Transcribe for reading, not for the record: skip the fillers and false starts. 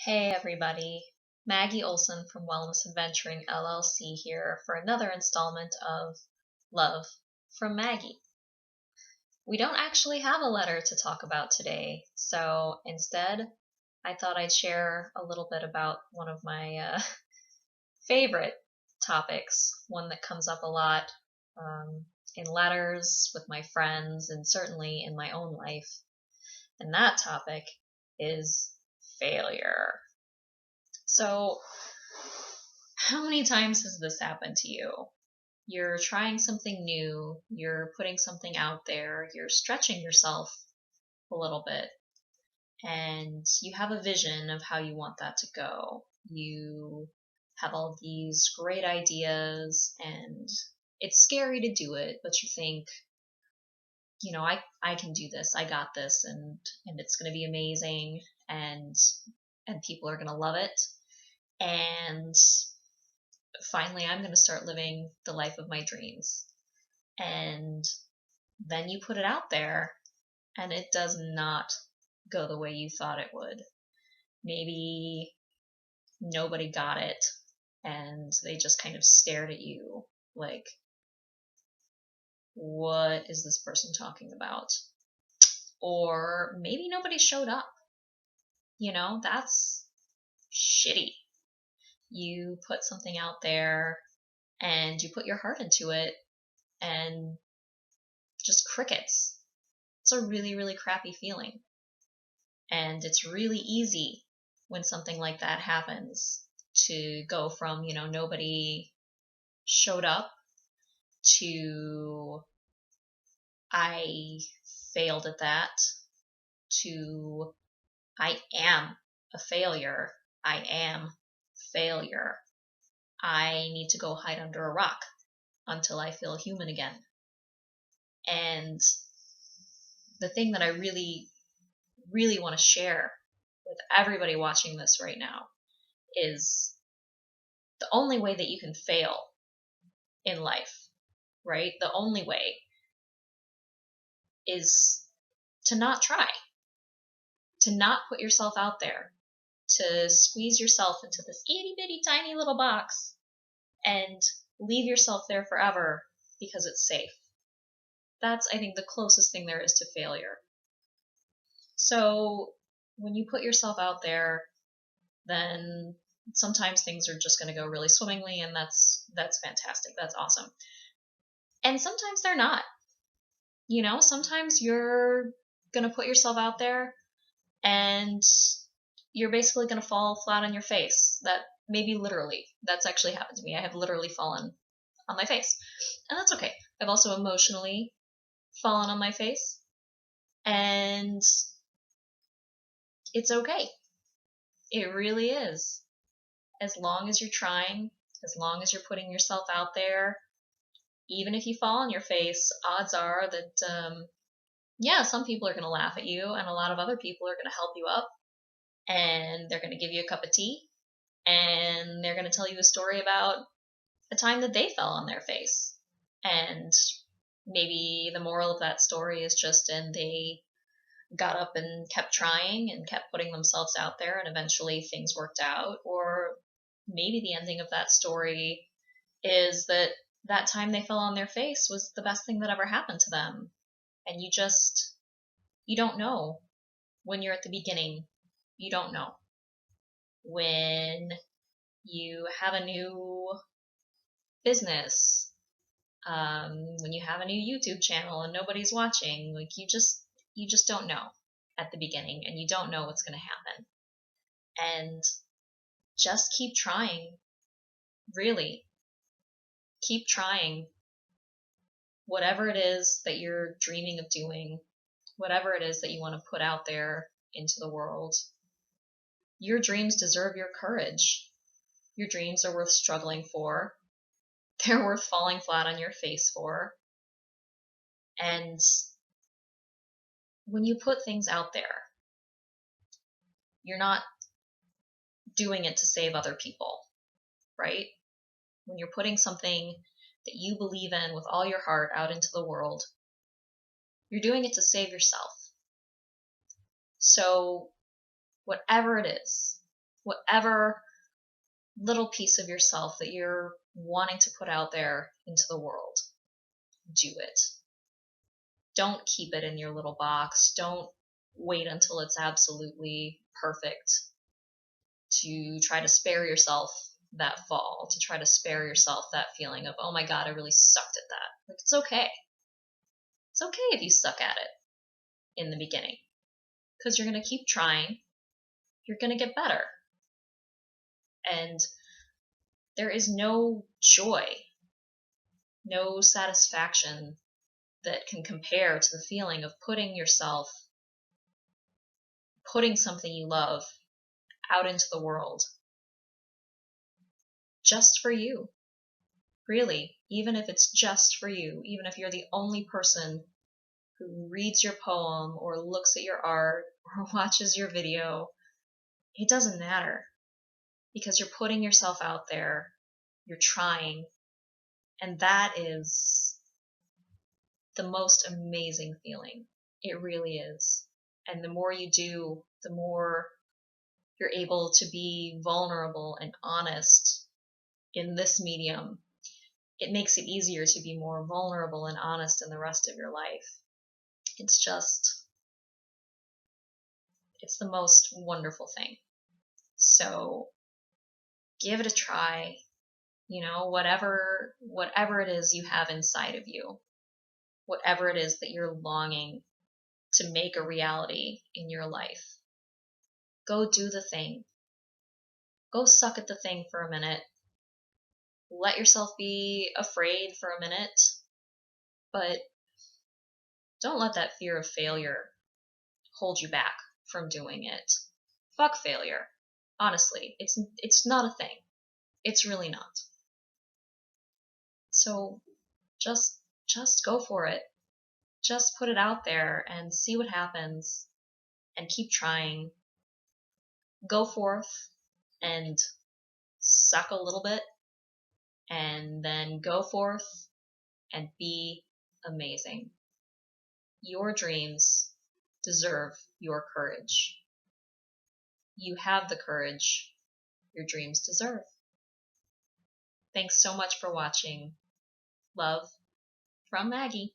Hey everybody, Maggie Olson from Wellness Adventuring LLC here for another installment of Love from Maggie. We don't actually have a letter to talk about today, so instead I thought I'd share a little bit about one of my favorite topics, one that comes up a lot in letters with my friends and certainly in my own life. And that topic is failure. So, how many times has this happened to you? You're trying something new, you're putting something out there, you're stretching yourself a little bit, and you have a vision of how you want that to go. You have all these great ideas, and it's scary to do it, but you think, I can do this, I got this, and it's going to be amazing, and people are going to love it. And finally I'm going to start living the life of my dreams. And then you put it out there and it does not go the way you thought it would. Maybe nobody got it and they just kind of stared at you like, what is this person talking about? Or maybe nobody showed up. That's shitty. You put something out there and you put your heart into it and just crickets. It's a really, really crappy feeling. And it's really easy when something like that happens to go from, nobody showed up to I failed at that to I am a failure. I am failure. I need to go hide under a rock until I feel human again. And the thing that I really, really want to share with everybody watching this right now is the only way that you can fail in life, right? The only way is to not try, to not put yourself out there, to squeeze yourself into this itty bitty tiny little box and leave yourself there forever because it's safe. That's, I think, the closest thing there is to failure. So when you put yourself out there, then sometimes things are just going to go really swimmingly, and that's fantastic. That's awesome. And sometimes they're not. Sometimes you're going to put yourself out there and you're basically going to fall flat on your face. That maybe literally, that's actually happened to me. I have literally fallen on my face, and that's okay. I've also emotionally fallen on my face, and it's okay. It really is. As long as you're trying, as long as you're putting yourself out there, even if you fall on your face, odds are that, some people are going to laugh at you, and a lot of other people are going to help you up, and they're going to give you a cup of tea, and they're going to tell you a story about a time that they fell on their face. And maybe the moral of that story is just, and they got up and kept trying and kept putting themselves out there, and eventually things worked out. Or maybe the ending of that story is that time they fell on their face was the best thing that ever happened to them. And you don't know when you're at the beginning. You don't know. When you have a new business, when you have a new YouTube channel and nobody's watching, like you just don't know at the beginning, and you don't know what's going to happen. And just keep trying. Really, keep trying. Whatever it is that you're dreaming of doing, whatever it is that you want to put out there into the world, your dreams deserve your courage. Your dreams are worth struggling for. They're worth falling flat on your face for. And when you put things out there, you're not doing it to save other people, right? When you're putting something that you believe in with all your heart out into the world, you're doing it to save yourself. So whatever it is, whatever little piece of yourself that you're wanting to put out there into the world, do it. Don't keep it in your little box. Don't wait until it's absolutely perfect to try to spare yourself that fall, to try to spare yourself that feeling of, oh my God, I really sucked at that. Like, it's okay. It's okay if you suck at it in the beginning, because you're going to keep trying. You're going to get better. And there is no joy, no satisfaction that can compare to the feeling of putting something you love out into the world just for you. Really, even if it's just for you, even if you're the only person who reads your poem or looks at your art or watches your video, it doesn't matter, because you're putting yourself out there, you're trying, and that is the most amazing feeling. It really is. And the more you do, the more you're able to be vulnerable and honest in this medium. It makes it easier to be more vulnerable and honest in the rest of your life. It's the most wonderful thing. So give it a try. Whatever it is you have inside of you, whatever it is that you're longing to make a reality in your life, go do the thing. Go suck at the thing for a minute. Let yourself be afraid for a minute, but don't let that fear of failure hold you back from doing it. Fuck failure. Honestly, it's not a thing. It's really not. So just go for it. Just put it out there and see what happens, and keep trying. Go forth and suck a little bit, and then go forth and be amazing. Your dreams deserve your courage. You have the courage your dreams deserve. Thanks so much for watching. Love from Maggie.